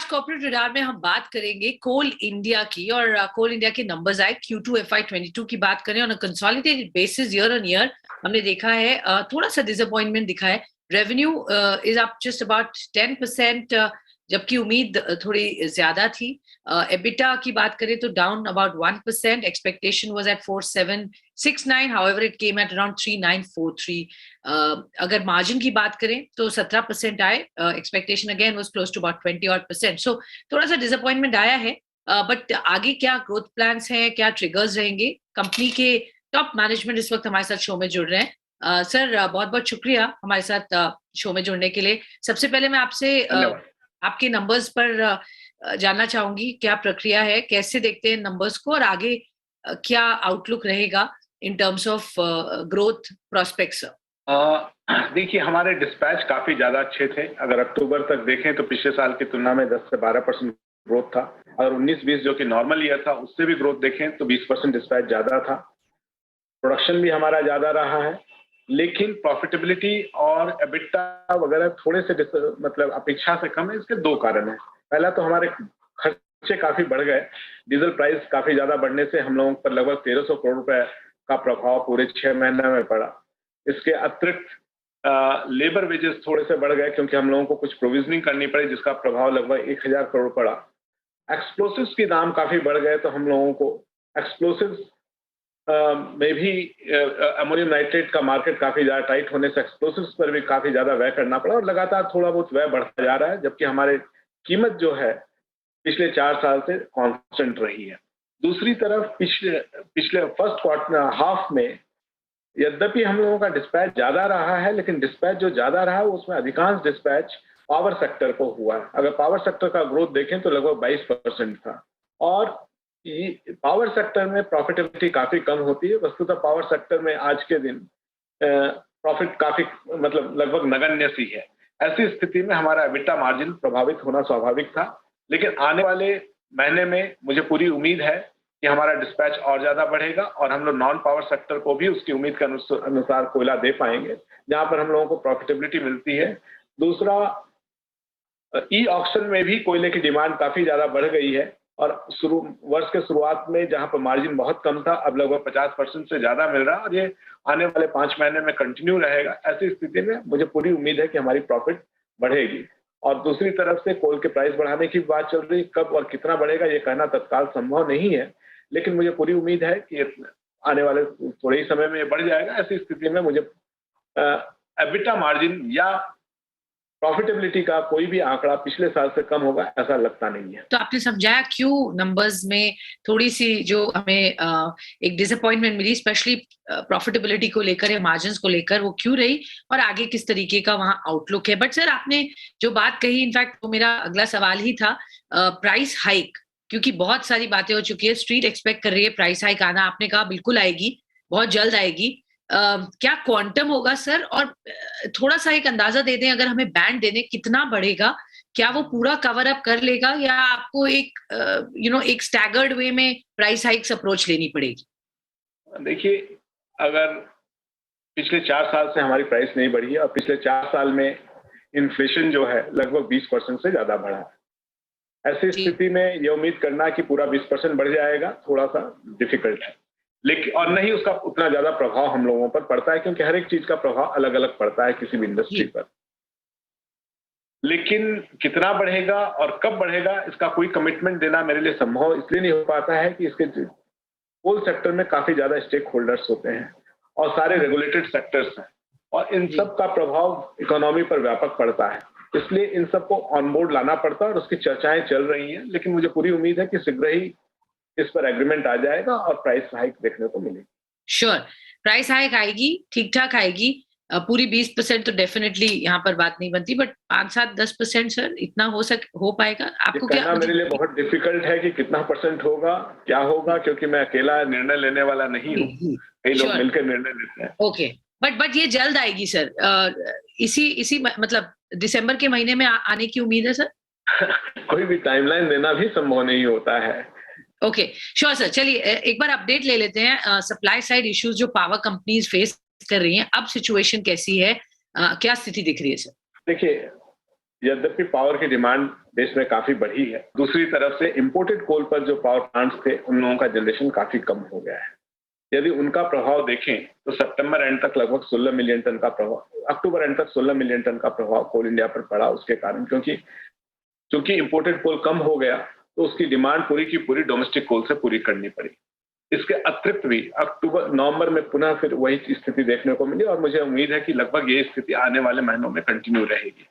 Corporate radar में हम बात करेंगे कोल इंडिया की, और कोल इंडिया के नंबर्स आए Q2 FY22 की बात करें on a consolidated basis year on year हमने देखा है थोड़ा सा डिसअपॉइंटमेंट दिखा है। Revenue is up just about 10%, जबकि उम्मीद थोड़ी ज्यादा थी। एबिटा की बात करें तो down about 1%, expectation was at 4769, however it came at around 3943। अगर मार्जिन की बात करें तो 17% आए, expectation again was close to about 20%। So थोड़ा सा डिसअपॉइंटमेंट आया है, बट आगे क्या ग्रोथ प्लान्स हैं, क्या ट्रिगर्स रहेंगे? कंपनी के टॉप मैनेजमेंट इस वक्त हमारे साथ शो में जुड़ रहे हैं। सर बहुत बहुत शुक्रिया हमारे साथ शो में जुड़ने के लिए। सबसे पहले मैं आपसे आपके नंबर्स पर जानना चाहूंगी, क्या प्रक्रिया है, कैसे देखते हैं नंबर्स को, और आगे क्या आउटलुक रहेगा in terms of growth prospects? देखिए, हमारे डिस्पैच काफी ज्यादा अच्छे थे। अगर अक्टूबर तक देखें तो पिछले साल की तुलना में 10 से 12% ग्रोथ था। अगर 19-20 जो कि नॉर्मल ईयर था उससे भी ग्रोथ देखें तो 20% डिस्पैच ज्यादा था। प्रोडक्शन भी हमारा ज्यादा रहा है, लेकिन प्रॉफिटेबिलिटी और एबिटा वगैरह थोड़े से मतलब अपेक्षा से कम है। इसके दो कारण हैं। पहला तो हमारे खर्चे काफी बढ़ गए। डीजल प्राइस काफी ज्यादा बढ़ने से हम लोगों पर लगभग 1300 करोड़ रुपए का प्रभाव पूरे 6 महीने में पड़ा। इसके अतिरिक्त लेबर वेजेस थोड़े से बढ़ गए क्योंकि हम लोगों को कुछ प्रोविजनिंग करनी पड़ी, जिसका प्रभाव लगभग 1000 करोड़ पड़ा। एक्सप्लोसिव्स के दाम काफी बढ़ गए तो हम लोगों को एक्सप्लोसिव्स में भी अमोनियम नाइट्रेट का मार्केट काफी ज्यादा टाइट होने से एक्सप्लोसिव्स पर भी काफी ज्यादा व्यय करना पड़ा, और लगातार थोड़ा बहुत व्यय बढ़ता जा रहा है, जबकि हमारे कीमत जो है पिछले 4 साल से कांस्टेंट रही है। दूसरी तरफ पिछले फर्स्ट क्वार्टर हाफ में यद्यपि हम लोगों का डिस्पैच ज्यादा रहा है, लेकिन डिस्पैच जो ज्यादा रहा है उसमें अधिकांश डिस्पैच पावर सेक्टर को हुआ है। अगर पावर सेक्टर का ग्रोथ देखें तो लगभग 22% था, और पावर सेक्टर में प्रॉफिटेबिलिटी काफी कम होती है। वस्तुतः पावर सेक्टर में आज के दिन प्रॉफिट काफी मतलब लगभग नगण्य सी है। ऐसी स्थिति में हमारा एबिटा मार्जिन प्रभावित होना स्वाभाविक था, लेकिन आने वाले महीने में मुझे पूरी उम्मीद है कि हमारा डिस्पैच और ज्यादा बढ़ेगा और हम लोग नॉन पावर सेक्टर को भी उसकी उम्मीद के अनुसार कोयला दे पाएंगे, जहां पर हम लोगों को प्रॉफिटेबिलिटी मिलती है। दूसरा, ई ऑक्शन में भी कोयले की डिमांड काफी ज्यादा बढ़ गई है, और वर्ष के शुरुआत में जहां पर मार्जिन बहुत कम था, अब लगभग 50% से ज्यादा मिल रहा है, और ये आने वाले 5 महीने में कंटिन्यू रहेगा। ऐसी स्थिति में मुझे पूरी उम्मीद है कि हमारी प्रॉफिट बढ़ेगी। और दूसरी तरफ से कोल के प्राइस बढ़ाने की बात चल रही, कब और कितना बढ़ेगा ये कहना तत्काल संभव नहीं है, लेकिन मुझे पूरी उम्मीद है कि आने वाले थोड़े ही समय में ये बढ़ जाएगा। ऐसी स्थिति में मुझे एबिटा मार्जिन या प्रॉफिटेबिलिटी का कोई भी आंकड़ा पिछले साल से कम होगा ऐसा लगता नहीं है। तो आपने समझाया क्यों नंबर्स में थोड़ी सी जो हमें एक डिसअपॉइंटमेंट मिली, स्पेशली प्रॉफिटेबिलिटी को लेकर या मार्जिन्स को लेकर, वो क्यों रही और आगे किस तरीके का वहां आउटलुक है। बट सर, आपने जो बात कही, इनफैक्ट वो मेरा अगला सवाल ही था, प्राइस हाइक, क्योंकि बहुत सारी बातें हो चुकी है, स्ट्रीट एक्सपेक्ट कर रही है प्राइस हाइक आना। आपने कहा बिल्कुल आएगी, बहुत जल्द आएगी। क्या क्वांटम होगा सर, और थोड़ा सा एक अंदाजा दे दें, अगर हमें बैंड दे दें कितना बढ़ेगा, क्या वो पूरा कवर अप कर लेगा या आपको एक एक स्टैगर्ड वे में प्राइस हाइक्स अप्रोच लेनी पड़ेगी? देखिए, अगर पिछले 4 साल से हमारी प्राइस नहीं बढ़ी है और पिछले 4 साल में इन्फ्लेशन जो है लगभग 20% से ज्यादा बढ़ा है, ऐसी स्थिति में ये उम्मीद करना कि पूरा 20% बढ़ जाएगा थोड़ा सा डिफिकल्ट है। लेकिन और नहीं उसका उतना ज्यादा प्रभाव हम लोगों पर पड़ता है, क्योंकि हर एक चीज का प्रभाव अलग अलग पड़ता है किसी भी इंडस्ट्री पर। लेकिन कितना बढ़ेगा और कब बढ़ेगा इसका कोई कमिटमेंट देना मेरे लिए संभव इसलिए नहीं हो पाता है कि इसके कोल सेक्टर में काफी ज्यादा स्टेक होल्डर्स होते हैं और सारे रेगुलेटेड सेक्टर्स हैं, और इन सब का प्रभाव इकोनॉमी पर व्यापक पड़ता है। इसलिए इन सबको ऑन बोर्ड लाना पड़ता है और उसकी चर्चाएं चल रही हैं, लेकिन मुझे पूरी उम्मीद है कि शीघ्र ही इस पर एग्रीमेंट आ जाएगा और प्राइस हाइक देखने को मिलेगी। श्योर, प्राइस हाइक आएगी, ठीक ठाक आएगी। पूरी 20% तो डेफिनेटली यहाँ पर बात नहीं बनती, बट 5-7-10% सर इतना हो पाएगा? आपको क्या मेरे लिए बहुत डिफिकल्ट है कि कितना परसेंट होगा, क्या होगा, क्योंकि मैं अकेला निर्णय लेने वाला नहीं हूँ, कई लोग मिलकर निर्णय लेते हैं। ओके, बट ये जल्द आएगी सर? इसी मतलब दिसंबर के महीने में आने की उम्मीद है सर? कोई भी टाइमलाइन देना भी संभव नहीं होता है। Okay, sure sir. चलिए एक बार अपडेट ले लेते हैं, सप्लाई साइड इश्यूज जो पावर कंपनीज फेस कर रही हैं, अब सिचुएशन कैसी है, क्या स्थिति दिख रही है सर? देखिए, यद्यपि पावर की डिमांड देश में काफी बढ़ी है, दूसरी तरफ से इंपोर्टेड कोल पर जो पावर प्लांट्स थे उन लोगों का जनरेशन काफी कम हो गया है। यदि उनका प्रभाव देखें तो सितंबर एंड तक लगभग 16 मिलियन टन का प्रभाव, अक्टूबर एंड तक 16 मिलियन टन का प्रभाव कोल इंडिया पर पड़ा, उसके कारण क्योंकि इंपोर्टेड कोल कम हो गया तो उसकी डिमांड पूरी की पूरी डोमेस्टिक कोल से पूरी करनी पड़ी। इसके अतिरिक्त भी अक्टूबर नवंबर में पुनः फिर वही स्थिति देखने को मिली और मुझे उम्मीद है कि लगभग ये स्थिति आने वाले महीनों में कंटिन्यू रहेगी।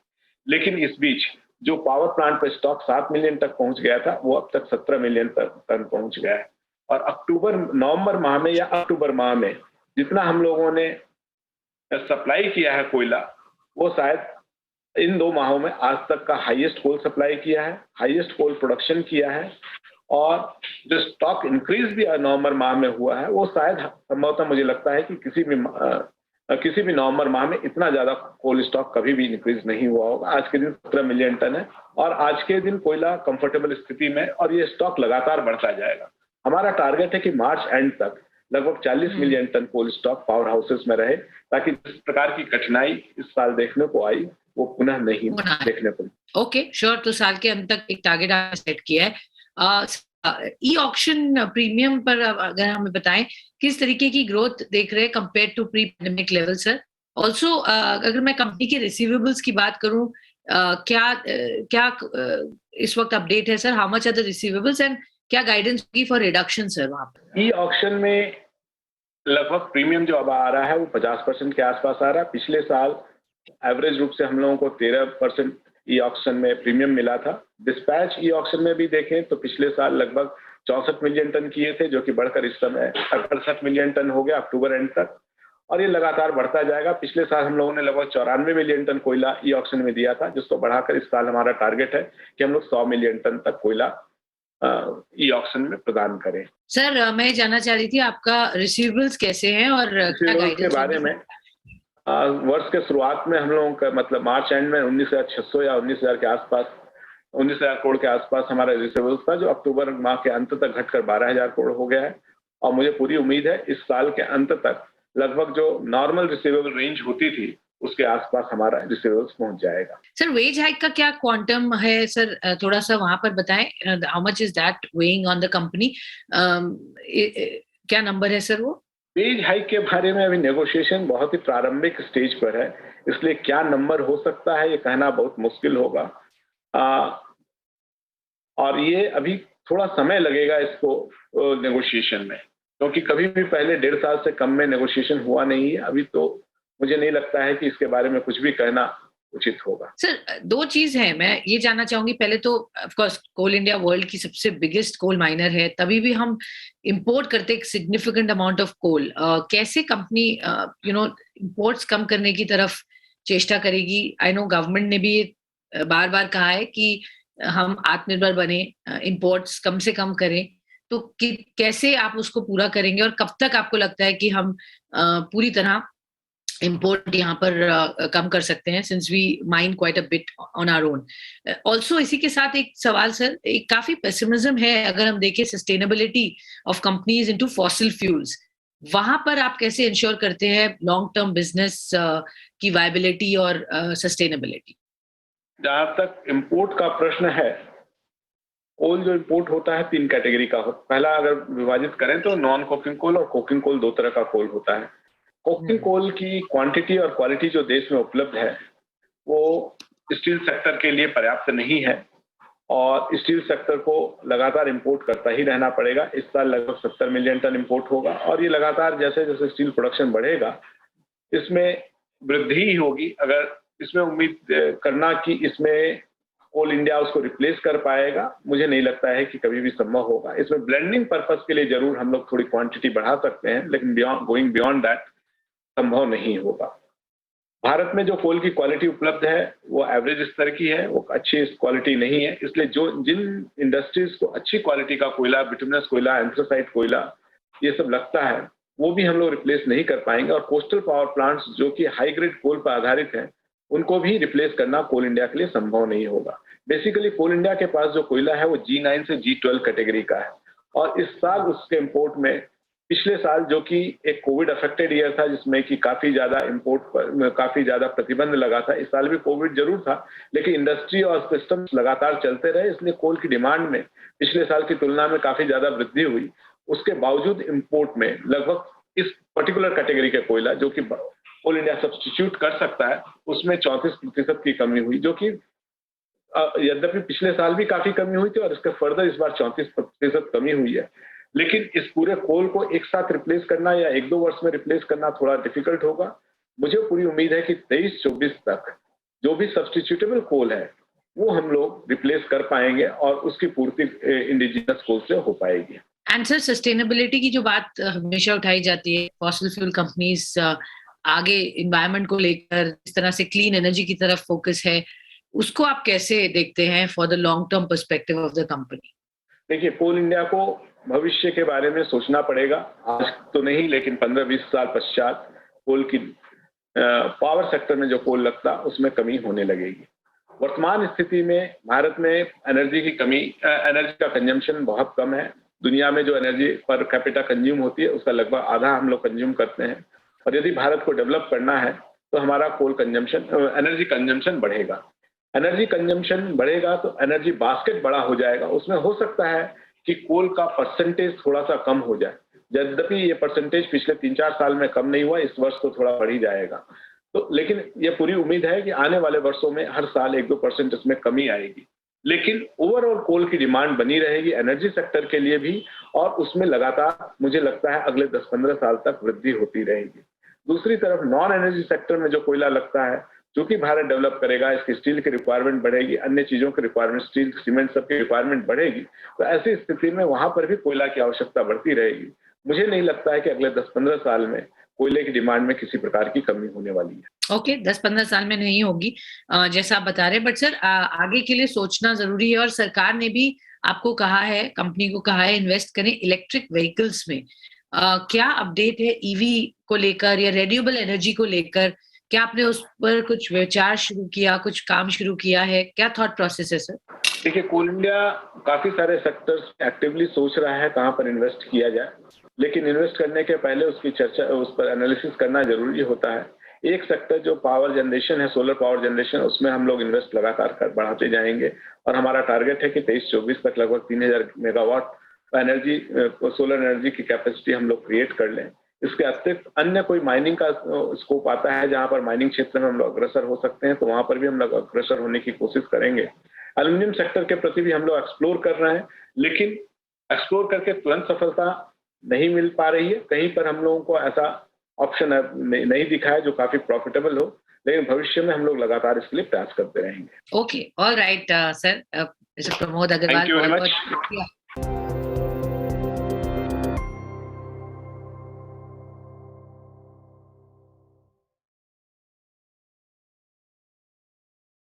लेकिन इस बीच जो पावर प्लांट पर स्टॉक 7 मिलियन तक पहुंच गया था वो अब तक 17 मिलियन टन पहुंच गया है। और नवंबर माह में या अक्टूबर माह में जितना हम लोगों ने सप्लाई किया है कोयला, वो शायद इन 2 माहों में आज तक का हाईएस्ट कोल सप्लाई किया है, हाईएस्ट कोल प्रोडक्शन किया है। और जो स्टॉक इंक्रीज भी नवंबर माह में हुआ है वो शायद संभवतः मुझे लगता है कि किसी भी नवंबर माह में इतना ज्यादा कोल स्टॉक कभी भी इंक्रीज नहीं हुआ होगा। आज के दिन 17 मिलियन टन है और आज के दिन कोयला कंफर्टेबल स्थिति में और ये स्टॉक लगातार बढ़ता जाएगा। हमारा टारगेट है कि मार्च एंड तक लगभग 40 million ton coal stock power houses में रहे, ताकि जिस प्रकार की कठिनाई इस साल देखने को आई वो पुनः नहीं देखने को। Okay, sure. तो साल के अंत तक एक टारगेट आपने सेट किया है। ई ऑक्शन प्रीमियम पर अगर हमें बताएं किस तरीके की ग्रोथ देख रहे हैं compare to pre pandemic level sir? Also अगर मैं कंपनी के रिसीवेबल्स की बात करूं, क्या इस वक्त अपडेट है sir? How much are the receivables and क्या गाइडेंस होगी फॉर रिडक्शन सर वहां पर? ई ऑक्शन में लगभग प्रीमियम जो अब आ रहा है वो 50% के आसपास आ रहा है। पिछले साल एवरेज रूप से हम लोगों को 13% ई ऑक्शन में प्रीमियम मिला था। डिस्पैच ई ऑक्शन में भी देखें तो पिछले साल लगभग 64 मिलियन टन किए थे, जो कि बढ़कर इस समय 68 मिलियन टन हो गया अक्टूबर एंड तक, और ये लगातार बढ़ता जाएगा। पिछले साल हम लोगों ने लगभग 94 मिलियन टन कोयला ई ऑक्शन में दिया था, जिसको बढ़ाकर इस साल हमारा टारगेट है कि हम लोग 100 मिलियन टन तक कोयला ई ऑक्शन में प्रदान करें। सर मैं जानना चाह रही थी आपका रिसीवेबल्स कैसे हैं और क्या गाइडेंस के बारे में वर्ष के शुरुआत में हम लोगों का मतलब मार्च एंड में 19,600 या 19,000 के आसपास, 19,000 करोड़ के आसपास हमारा रिसीवेबल्स था, जो अक्टूबर माह के अंत तक घटकर 12,000 करोड़ हो गया है। और मुझे पूरी उम्मीद है इस साल के अंत तक लगभग जो नॉर्मल रिसीवेबल रेंज होती थी उसके आसपास हमारा रिसीवेबल्स पहुंच जाएगा। सर वेज हाइक का क्या क्वांटम है सर? थोड़ा सा वहां पर बताएं, how much is that weighing on the company? क्या नंबर है सर वो? वेज हाइक के बारे में अभी नेगोशिएशन बहुत ही प्रारंभिक स्टेज पर है, इसलिए क्या नंबर हो सकता है ये कहना बहुत मुश्किल होगा। और ये अभी थोड़ा समय लगेगा इसको नेगोशिएशन में, क्योंकि कभी भी पहले 1.5 साल से कम में नेगोशिएशन हुआ नहीं है। अभी तो मुझे नहीं लगता है कि इसके बारे में कुछ भी कहना उचित होगा। सर 2 चीज है, मैं ये जानना चाहूंगी। पहले तो of course Coal India world की सबसे बिगेस्ट कोल माइनर है, तभी भी हम इंपोर्ट करते एक सिग्निफिकेंट अमाउंट ऑफ कोल। कैसे कंपनी इंपोर्ट्स कम करने की तरफ चेष्टा करेगी? आई नो गवर्नमेंट ने भी बार बार कहा है कि हम आत्मनिर्भर बने, इंपोर्ट्स कम से कम करें, तो कैसे आप उसको पूरा करेंगे और कब तक आपको लगता है कि हम पूरी तरह इंपोर्ट यहाँ पर कम कर सकते हैं, since we mine quite a bit on our own? Also इसी के साथ एक सवाल सर, एक काफी पेसिमिज्म है अगर हम देखें sustainability of companies into fossil fuels, वहां पर आप कैसे इंश्योर करते हैं लॉन्ग टर्म बिजनेस की वायबिलिटी और सस्टेनेबिलिटी? जहां तक इंपोर्ट का प्रश्न है, कोल जो इंपोर्ट होता है 3 कैटेगरी का होता है। पहला अगर विभाजित करें तो नॉन कोकिंग कोल और कोकिंग कोल 2 तरह का कोल होता है। कोकिंग कोल की क्वांटिटी और क्वालिटी जो देश में उपलब्ध है वो स्टील सेक्टर के लिए पर्याप्त नहीं है और स्टील सेक्टर को लगातार इंपोर्ट करता ही रहना पड़ेगा। इस साल लगभग 70 मिलियन टन इंपोर्ट होगा और ये लगातार जैसे जैसे स्टील प्रोडक्शन बढ़ेगा इसमें वृद्धि ही होगी। अगर इसमें उम्मीद करना कि इसमें कोल इंडिया उसको रिप्लेस कर पाएगा, मुझे नहीं लगता है कि कभी भी संभव होगा। इसमें ब्लेंडिंग पर्पस के लिए जरूर हम लोग थोड़ी क्वांटिटी बढ़ा सकते हैं, लेकिन गोइंग बियॉन्ड दैट संभव नहीं होगा। भारत में जो कोल की क्वालिटी उपलब्ध है वो एवरेज स्तर की है, वो अच्छी क्वालिटी नहीं है। इसलिए जिन इंडस्ट्रीज को अच्छी क्वालिटी का कोयला, बिटुमिनस कोयला, एंथ्रासाइट कोयला ये सब लगता है, वो भी हम लोग रिप्लेस नहीं कर पाएंगे। और कोस्टल पावर प्लांट्स जो कि हाई ग्रेड कोल पर आधारित हैं, उनको भी रिप्लेस करना कोल इंडिया के लिए संभव नहीं होगा। बेसिकली कोल इंडिया के पास जो कोयला है वो G9 से G12 कैटेगरी का है और इस साल उसके इंपोर्ट में पिछले साल जो कि एक कोविड अफेक्टेड ईयर था, जिसमें कि काफी ज्यादा इंपोर्ट पर काफी ज्यादा प्रतिबंध लगा था, इस साल भी कोविड जरूर था, लेकिन इंडस्ट्री और सिस्टम्स लगातार चलते रहे, इसलिए कोल की डिमांड में पिछले साल की तुलना में काफी ज्यादा वृद्धि हुई। उसके बावजूद इंपोर्ट में लगभग इस पर्टिकुलर कैटेगरी के कोयला जो कि कोल इंडिया सब्स्टिट्यूट कर सकता है, उसमें 34% की कमी हुई, जो कि यद्यपि पिछले साल भी काफी कमी हुई थी और इसके फर्दर इस बार 34% कमी हुई है। लेकिन इस पूरे कोल को एक साथ रिप्लेस करना या 1-2 वर्ष में रिप्लेस करना थोड़ा डिफिकल्ट होगा। मुझे पूरी उम्मीद है कि 23-24 तक जो भी सब्स्टिट्यूटेबल कोल है वो हम लोग रिप्लेस कर पाएंगे और उसकी पूर्ति इंडिजिनस कोल से हो पाएगी। एंड सर, सस्टेनेबिलिटी की जो बात हमेशा उठाई जाती है, फॉसिल फ्यूल कंपनीज आगे इन्वायरमेंट को लेकर इस तरह से क्लीन एनर्जी की तरफ फोकस है, उसको आप कैसे देखते हैं for the long term perspective of the company? देखिए, कोल इंडिया को भविष्य के बारे में सोचना पड़ेगा। आज तो नहीं, लेकिन 15-20 साल पश्चात कोल की पावर सेक्टर में जो कोल लगता उसमें कमी होने लगेगी। वर्तमान स्थिति में भारत में एनर्जी की कमी, एनर्जी का कंजम्पशन बहुत कम है। दुनिया में जो एनर्जी पर कैपिटा कंज्यूम होती है उसका लगभग आधा हम लोग कंज्यूम करते हैं, और यदि भारत को डेवलप करना है तो हमारा कोल कंजम्पशन, एनर्जी कंजम्पशन बढ़ेगा। एनर्जी कंजम्पशन बढ़ेगा तो एनर्जी बास्केट बड़ा हो जाएगा। उसमें हो सकता है कि कोल का परसेंटेज थोड़ा सा कम हो जाए, यद्यपि ये परसेंटेज पिछले 3-4 साल में कम नहीं हुआ, इस वर्ष तो थोड़ा बढ़ ही जाएगा। तो लेकिन ये पूरी उम्मीद है कि आने वाले वर्षों में हर साल 1-2% इसमें कमी आएगी, लेकिन ओवरऑल कोल की डिमांड बनी रहेगी एनर्जी सेक्टर के लिए भी, और उसमें लगातार मुझे लगता है अगले 10-15 साल तक वृद्धि होती रहेगी। दूसरी तरफ नॉन एनर्जी सेक्टर में जो कोयला लगता है, जो कि भारत डेवलप करेगा, इसकी स्टील की रिक्वायरमेंट बढ़ेगी, अन्य चीजों की रिक्वायरमेंट, स्टील, सीमेंट सबकी रिक्वायरमेंट बढ़ेगी, तो ऐसी स्थिति में वहां पर भी कोयला की आवश्यकता बढ़ती रहेगी। मुझे नहीं लगता है कि अगले 10-15 साल में कोयले की डिमांड में किसी प्रकार की कमी होने वाली है। ओके, 10-15 साल में नहीं होगी जैसा आप बता रहे हैं, बट सर आगे के लिए सोचना जरूरी है, और सरकार ने भी आपको कहा है, कंपनी को कहा है इन्वेस्ट करें इलेक्ट्रिक व्हीकल्स में। क्या अपडेट है ईवी को लेकर या रेन्यूएबल एनर्जी को लेकर? क्या आपने उस पर कुछ विचार शुरू किया, कुछ काम शुरू किया है? क्या थॉट प्रोसेस है सर? देखिए, कोल इंडिया काफी सारे सेक्टर्स एक्टिवली सोच रहा है कहां पर इन्वेस्ट किया जाए, लेकिन इन्वेस्ट करने के पहले उसकी चर्चा, उस पर एनालिसिस करना जरूरी होता है। एक सेक्टर जो पावर जनरेशन है, सोलर पावर जनरेशन, उसमें हम लोग इन्वेस्ट लगातार बढ़ाते जाएंगे, और हमारा टारगेट है कि 23-24 तक लगभग 3000 मेगावाट एनर्जी, सोलर एनर्जी की कैपेसिटी हम लोग क्रिएट कर लें। इसके अतिरिक्त अन्य कोई माइनिंग का स्कोप आता है जहां पर माइनिंग क्षेत्र में हम लोग अग्रसर हो सकते हैं, तो वहां पर भी हम लोग अग्रसर होने की कोशिश करेंगे। एल्यूमिनियम सेक्टर के प्रति भी हम लोग एक्सप्लोर कर रहे हैं, लेकिन एक्सप्लोर करके तुरंत सफलता नहीं मिल पा रही है। कहीं पर हम लोगों को ऐसा ऑप्शन नहीं दिखा है जो काफी प्रॉफिटेबल हो, लेकिन भविष्य में हम लोग लगातार इसके लिए प्रयास करते रहेंगे। Okay, all right sir, mister Pramod Agarwal, thank you very much.